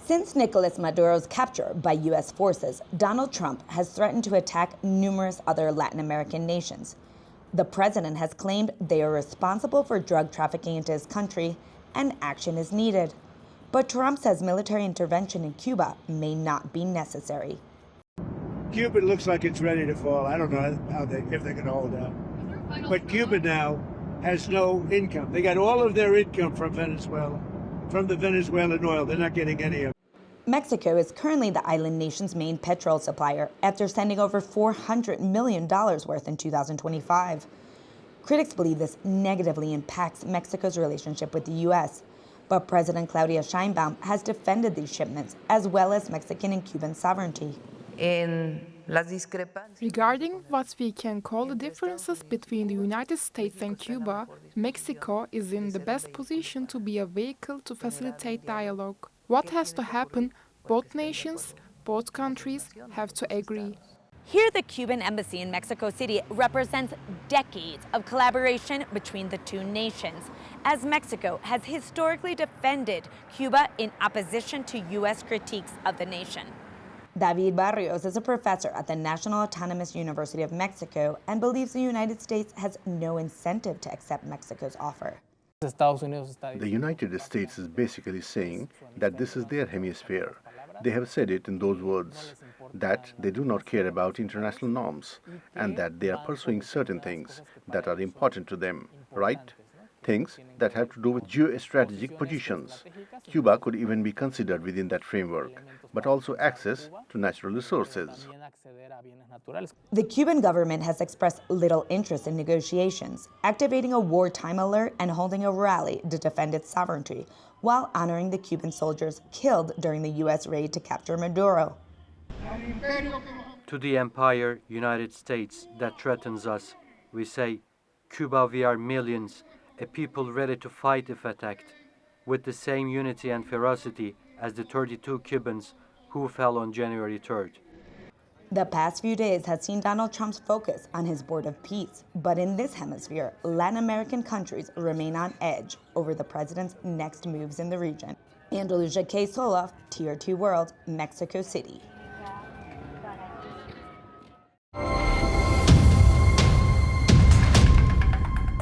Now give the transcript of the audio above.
Since Nicolas Maduro's capture by U.S. forces, Donald Trump has threatened to attack numerous other Latin American nations. The president has claimed they are responsible for drug trafficking into his country and action is needed. But Trump says military intervention in Cuba may not be necessary. Cuba looks like it's ready to fall. I don't know if they can hold out. But Cuba now has no income. They got all of their income from Venezuela, from the Venezuelan oil. They're not getting any of it. Mexico is currently the island nation's main petrol supplier after sending over $400 million worth in 2025. Critics believe this negatively impacts Mexico's relationship with the U.S., but President Claudia Sheinbaum has defended these shipments as well as Mexican and Cuban sovereignty. Regarding what we can call the differences between the United States and Cuba, Mexico is in the best position to be a vehicle to facilitate dialogue. What has to happen? Both nations, both countries have to agree. Here, the Cuban embassy in Mexico City represents decades of collaboration between the two nations, as Mexico has historically defended Cuba in opposition to U.S. critiques of the nation. David Barrios is a professor at the National Autonomous University of Mexico and believes the United States has no incentive to accept Mexico's offer. The United States is basically saying that this is their hemisphere. They have said it in those words, that they do not care about international norms and that they are pursuing certain things that are important to them, right? Things that have to do with geostrategic positions. Cuba could even be considered within that framework, but also access to natural resources. The Cuban government has expressed little interest in negotiations, activating a wartime alert and holding a rally to defend its sovereignty, while honoring the Cuban soldiers killed during the U.S. raid to capture Maduro. To the empire, United States, that threatens us, we say, Cuba, we are millions, a people ready to fight if attacked, with the same unity and ferocity as the 32 Cubans who fell on January 3rd. The past few days has seen Donald Trump's focus on his board of peace, but in this hemisphere, Latin American countries remain on edge over the president's next moves in the region. Andalusia K, Soloff, Tier 2 World, Mexico City.